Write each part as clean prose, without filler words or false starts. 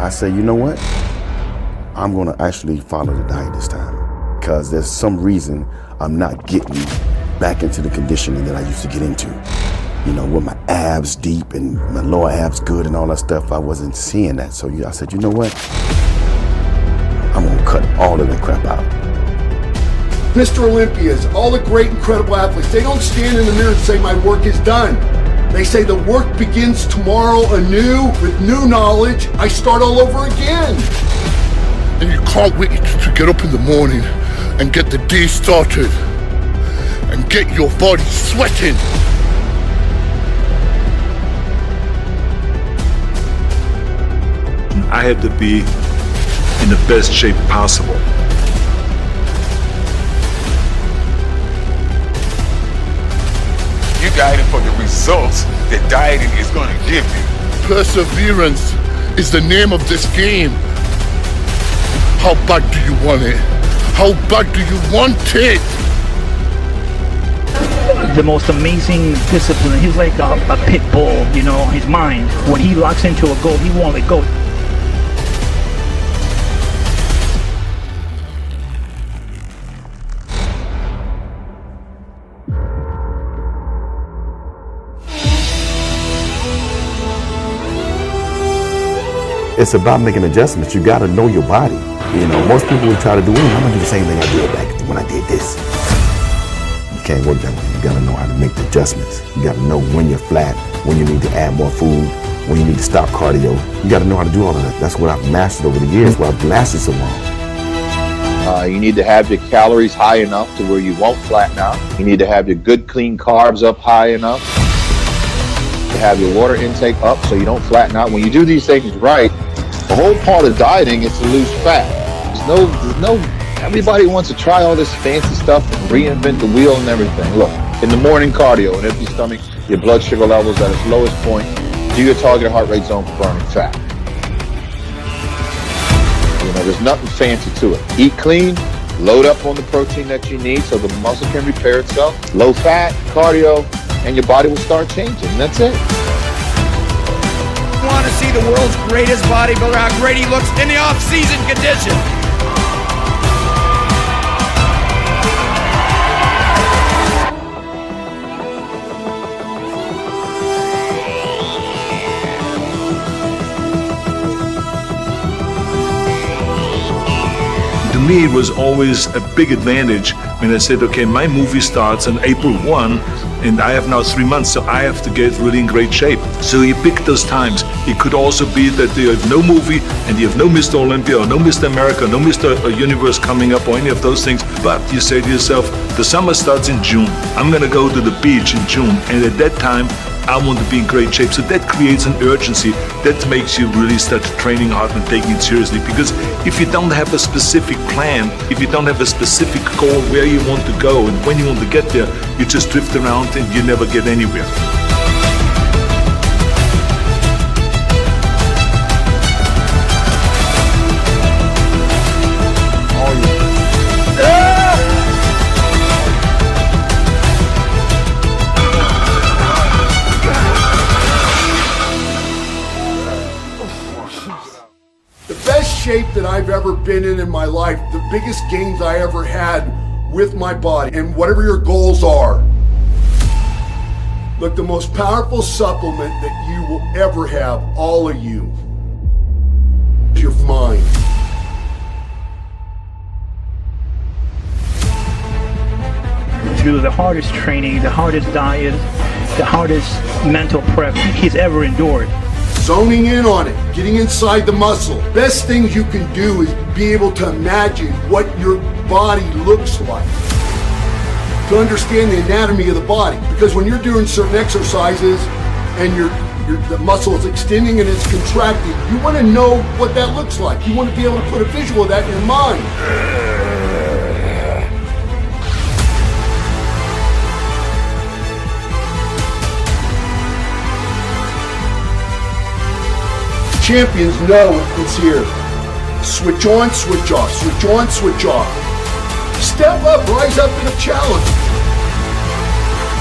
I said, you know what? I'm gonna actually follow the diet this time because there's some reason I'm not getting back into the conditioning that I used to get into. You know, with my abs deep and my lower abs good and all that stuff, I wasn't seeing that. So I said, you know what? I'm gonna cut all of that crap out. Mr. Olympias, all the great, incredible athletes, they don't stand in the mirror and say, my work is done. They say the work begins tomorrow anew with new knowledge. I start all over again. And you can't wait to get up in the morning and get the day started and get your body sweating. I had to be in the best shape possible. You dieting for the results that dieting is going to give you. Perseverance is the name of this game. How bad do you want it? How bad do you want it? The most amazing discipline. He's like a pit bull, you know, his mind. When he locks into a goal, he won't let go. It's about making adjustments. You gotta know your body. You know, most people would try to do, I'm gonna do the same thing I did back when I did this. You can't work that way. You gotta know how to make the adjustments. You gotta know when you're flat, when you need to add more food, when you need to stop cardio. You gotta know how to do all of that. That's what I've mastered over the years. That's why I've lasted so long. You need to have your calories high enough to where you won't flatten out. You need to have your good, clean carbs up high enough. To have your water intake up so you don't flatten out. When you do these things right, the whole part of dieting is to lose fat. There's no, everybody wants to try all this fancy stuff and reinvent the wheel and everything. Look, in the morning cardio, an empty stomach, your blood sugar levels at its lowest point, do your target heart rate zone for burning fat. You know, there's nothing fancy to it. Eat clean, load up on the protein that you need so the muscle can repair itself. Low fat, cardio, and your body will start changing. That's it. Want to see the world's greatest bodybuilder, how great he looks in the off-season condition. To me, it was always a big advantage when I said, okay, my movie starts on April 1, and I have now 3 months, so I have to get really in great shape. So you pick those times. It could also be that you have no movie, and you have no Mr. Olympia, or no Mr. America, no Mr. Universe coming up, or any of those things. But you say to yourself, the summer starts in June. I'm gonna go to the beach in June, and at that time, I want to be in great shape. So that creates an urgency that makes you really start training hard and taking it seriously. Because if you don't have a specific plan, if you don't have a specific goal where you want to go and when you want to get there, you just drift around and you never get anywhere. Shape that I've ever been in my life, the biggest gains I ever had with my body, and whatever your goals are. Look, the most powerful supplement that you will ever have, all of you, is your mind. Through the hardest training, the hardest diet, the hardest mental prep he's ever endured. Zoning in on it, getting inside the muscle. Best things you can do is be able to imagine what your body looks like. To understand the anatomy of the body. Because when you're doing certain exercises and the muscle is extending and it's contracting, you want to know what that looks like. You want to be able to put a visual of that in your mind. Champions know it's here. Switch on, switch off, switch on, switch off. Step up, rise up in a challenge.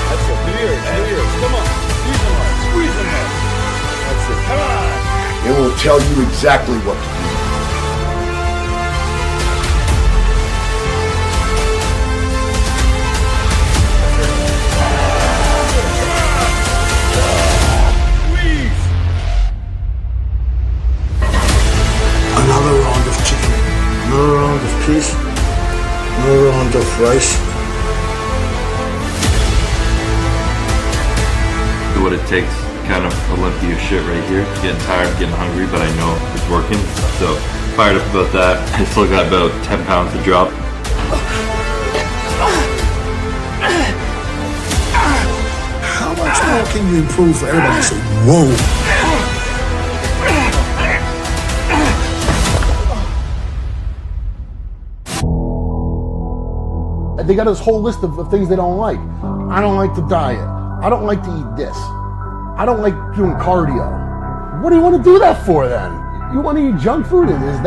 That's it. Clear. Come on. Squeeze them hard. That's it. Come on. and will tell you exactly what to do. Another round of chicken, another round of peas, another round of rice. Do what it takes, kind of Olympia shit right here. Getting tired, getting hungry, but I know it's working. So fired up about that. I still got about 10 pounds to drop. How much more can you improve for everybody to say, whoa? They got this whole list of things they don't like. I don't like to diet. I don't like to eat this. I don't like doing cardio. What do you want to do that for then? You want to eat junk food, and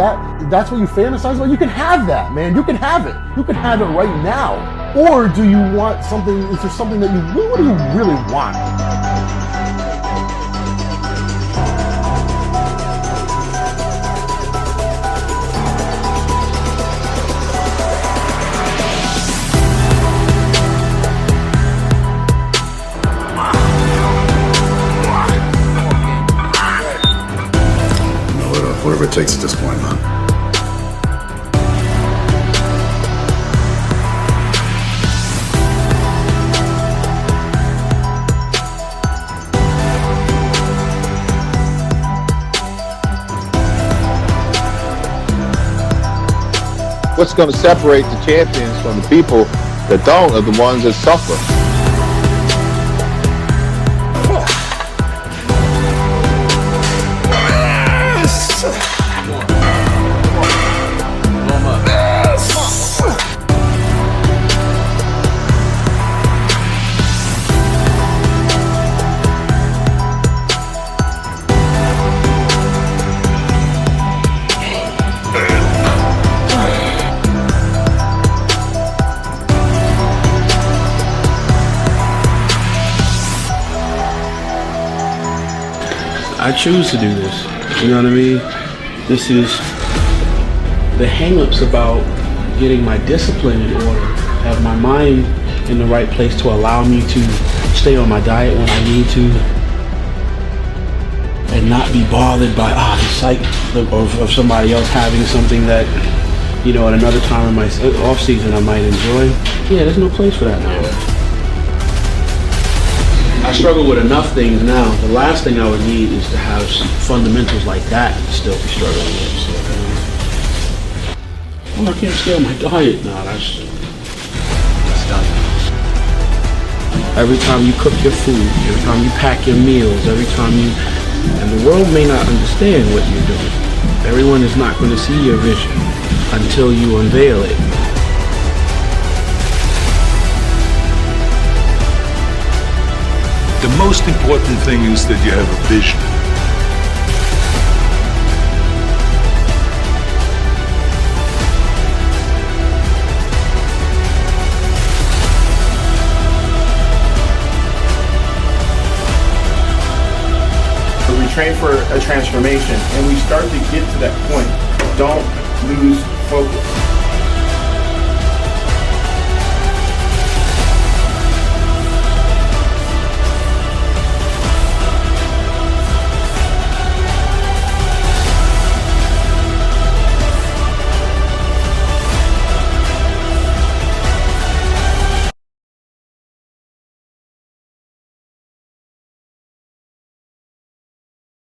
that's what you fantasize about? You can have that, man. You can have it. You can have it right now. Or do you want something? Is there something that what do you really want? Whatever it takes at this point, man. What's going to separate the champions from the people that don't are the ones that suffer. I choose to do this, you know what I mean? This is the hang-ups about getting my discipline in order, have my mind in the right place to allow me to stay on my diet when I need to, and not be bothered by the sight of somebody else having something that, you know, at another time in my off season I might enjoy. Yeah, there's no place for that now. I struggle with enough things now. The last thing I would need is to have some fundamentals like that and still be struggling with. So, I can't scale my diet. No, that's done. Every time you cook your food, every time you pack your meals, every time you, and the world may not understand what you're doing. Everyone is not going to see your vision until you unveil it. The most important thing is that you have a vision. We train for a transformation, and we start to get to that point. Don't lose focus.